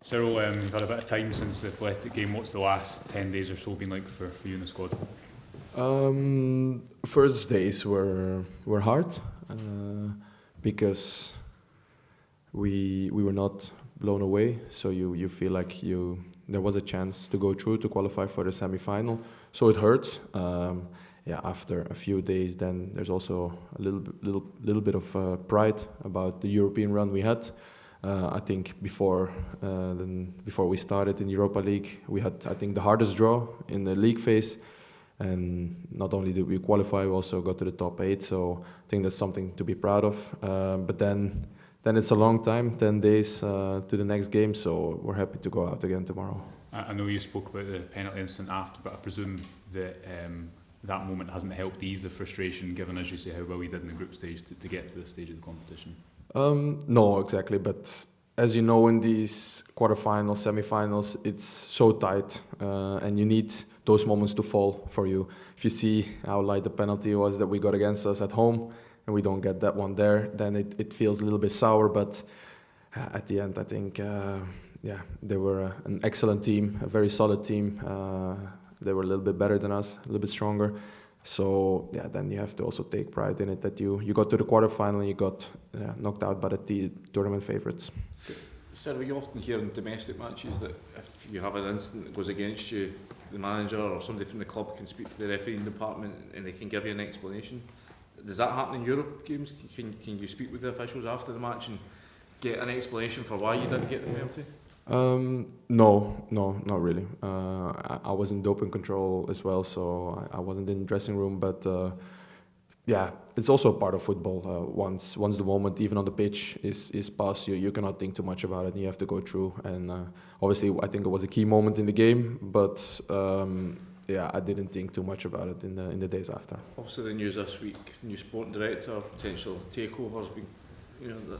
Cyril, you've had a bit of time since the Athletic game. What's the last 10 days or so been like for you in the squad? First days were hard because we were not blown away. So you feel like there was a chance to go through to qualify for the semi-final. So it hurts. After a few days, then there's also a little bit of pride about the European run we had. I think before we started in Europa League, we had, I think, the hardest draw in the league phase, and not only did we qualify, we also got to the top 8. So I think that's something to be proud of. But then it's a long time, 10 days to the next game. So we're happy to go out again tomorrow. I know you spoke about the penalty incident after, but I presume that that moment hasn't helped ease the frustration, given, as you say, how well we did in the group stage to get to this stage of the competition. No, exactly. But as you know, in these quarterfinals, semi-finals, it's so tight, and you need those moments to fall for you. If you see how light the penalty was that we got against us at home, and we don't get that one there, then it feels a little bit sour. But at the end, I think, they were an excellent team, a very solid team. They were a little bit better than us, a little bit stronger. So then you have to also take pride in it that you got to the quarterfinal and you got knocked out by the tournament favourites. Sir, you often hear in domestic matches that if you have an incident that goes against you, the manager or somebody from the club can speak to the refereeing department and they can give you an explanation. Does that happen in Europe games? Can you speak with the officials after the match and get an explanation for why you didn't get the penalty? No, not really. I was in doping control as well, so I wasn't in the dressing room. But it's also a part of football. Once the moment, even on the pitch, is past you cannot think too much about it. And you have to go through. And obviously, I think it was a key moment in the game. But I didn't think too much about it in the days after. Obviously, the news this week: new sporting director, potential takeovers.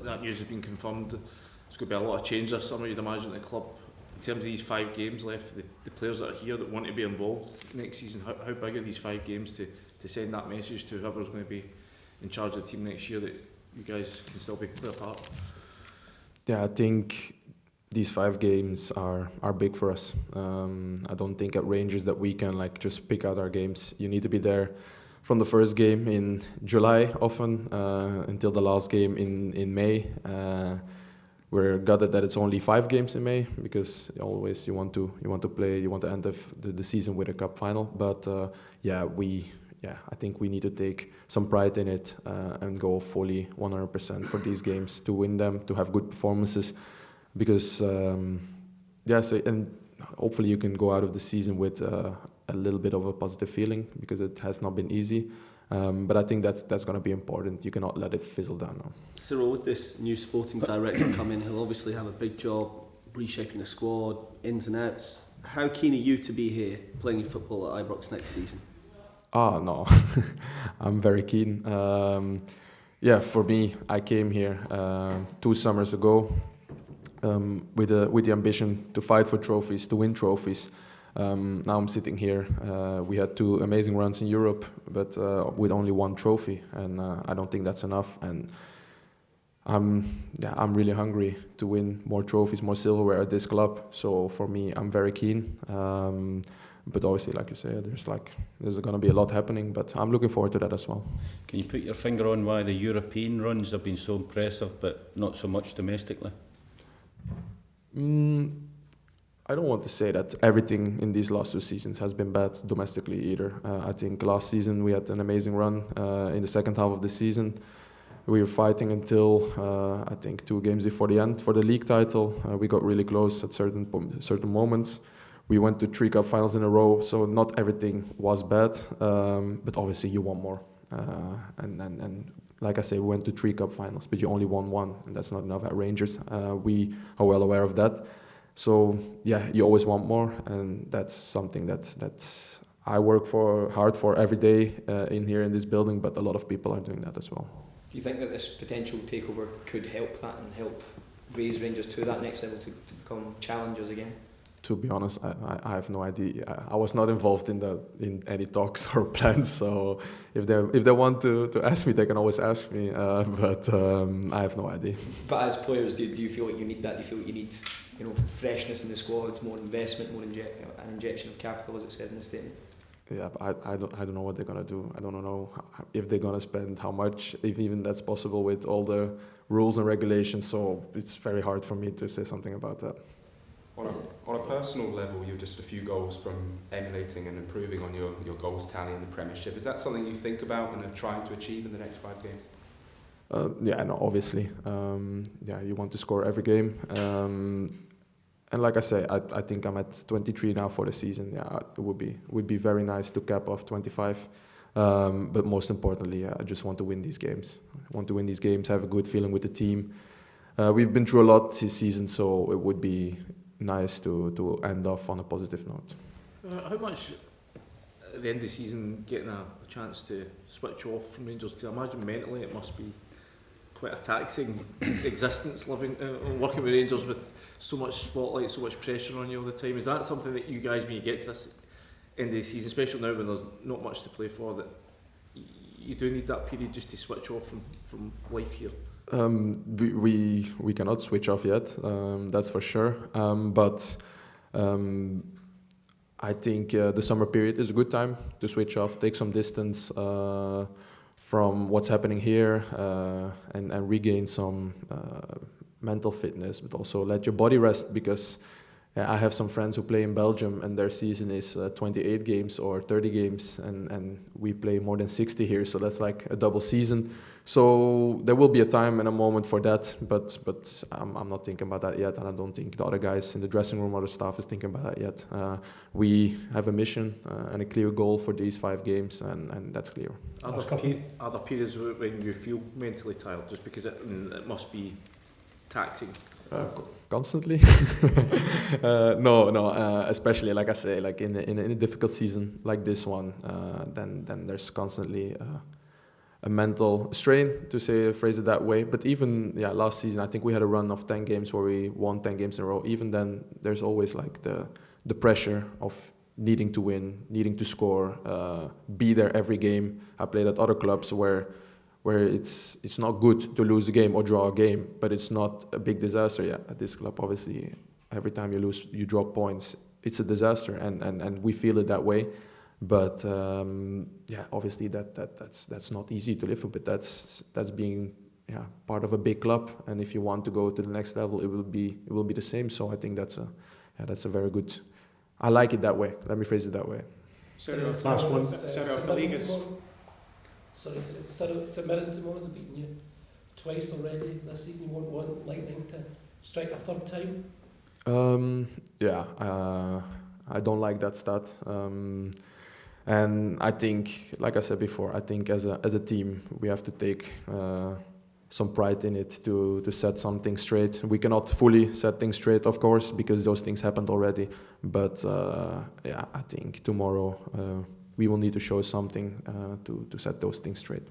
That news has been confirmed. There's going to be a lot of change this summer, you'd imagine, at the club. In terms of these 5 games left, the players that are here that want to be involved next season, how big are these 5 games to send that message to whoever's going to be in charge of the team next year that you guys can still play a part? Yeah, I think these 5 games are big for us. I don't think at Rangers that we can just pick out our games. You need to be there from the first game in July often until the last game in May. We're gutted that it's only 5 games in May because always you want to play, you want to end the season with a cup final. But I think we need to take some pride in it and go fully 100% for these games to win them, to have good performances. Because and hopefully you can go out of the season with a little bit of a positive feeling because it has not been easy. But I think that's going to be important. You cannot let it fizzle down now. Cyril, with this new sporting director coming, he'll obviously have a big job reshaping the squad, ins and outs. How keen are you to be here playing football at Ibrox next season? No, I'm very keen. For me, I came here 2 summers ago with the ambition to fight for trophies, to win trophies. Now I'm sitting here. We had 2 amazing runs in Europe, but with only 1 trophy, and I don't think that's enough. And I'm really hungry to win more trophies, more silverware at this club. So for me, I'm very keen. But obviously, like you say, there's going to be a lot happening. But I'm looking forward to that as well. Can you put your finger on why the European runs have been so impressive, but not so much domestically? I don't want to say that everything in these last 2 seasons has been bad domestically either. I think last season we had an amazing run in the second half of the season. We were fighting until I think 2 games before the end for the league title. We got really close at certain moments. We went to 3 cup finals in a row, so not everything was bad. But obviously you want more. And like I say, we went to 3 cup finals, but you only won 1, and that's not enough at Rangers. We are well aware of that. So you always want more, and that's something that I work hard for every day in this building. But a lot of people are doing that as well. Do you think that this potential takeover could help that and help raise Rangers to that next level to become challengers again? To be honest, I have no idea. I was not involved in any talks or plans. So if they want to ask me, they can always ask me. But I have no idea. But as players, do you feel like you need that? Do you feel like you need freshness in the squad, more investment, an injection of capital, as it said in the statement. Yeah, but I don't know what they're gonna do. I don't know if they're gonna spend how much, if even that's possible with all the rules and regulations. So it's very hard for me to say something about that. On a personal level, you're just a few goals from emulating and improving on your goals tally in the Premiership. Is that something you think about and are trying to achieve in the next 5 games? Yeah, no, obviously. Yeah, you want to score every game. And like I say, I think I'm at 23 now for the season. Yeah, it would be very nice to cap off 25. But most importantly, I just want to win these games. I want to win these games, have a good feeling with the team. We've been through a lot this season, so it would be nice to end off on a positive note. How much at the end of the season getting a chance to switch off from Rangers? Because I imagine mentally it must be quite a taxing existence living working with Rangers with so much spotlight, so much pressure on you all the time. Is that something that you guys, when you get to this end of the season, especially now when there's not much to play for, that you do need that period just to switch off from life here? We cannot switch off yet, that's for sure. But I think the summer period is a good time to switch off, take some distance from what's happening here, and regain some mental fitness, but also let your body rest, because I have some friends who play in Belgium and their season is 28 games or 30 games, and we play more than 60 here, so that's like a double season. So there will be a time and a moment for that, but I'm not thinking about that yet, and I don't think the other guys in the dressing room or the staff is thinking about that yet. We have a mission and a clear goal for these 5 games, and that's clear. Are there periods when you feel mentally tired, just because it must be taxing? Constantly. No. Especially like I say, like in a difficult season like this one, then there's constantly a mental strain, to phrase it that way. But even last season, I think we had a run of 10 games where we won 10 games in a row. Even then, there's always like the pressure of needing to win, needing to score, be there every game. I played at other clubs where it's not good to lose a game or draw a game, but it's not a big disaster. Yeah, at this club, obviously, every time you lose, you drop points. It's a disaster, and we feel it that way. But obviously that's not easy to live with. But that's being part of a big club, and if you want to go to the next level, it will be the same. So I think that's a very good. I like it that way. Let me phrase it that way. Last one. Cyriel, the league is. Sorry, St Mirren tomorrow, they've beaten you twice already this season. You want Lightning to strike a third time? I don't like that stat. And I think, like I said before, I think as a team we have to take some pride in it to set something straight. We cannot fully set things straight, of course, because those things happened already. But I think tomorrow we will need to show something to set those things straight.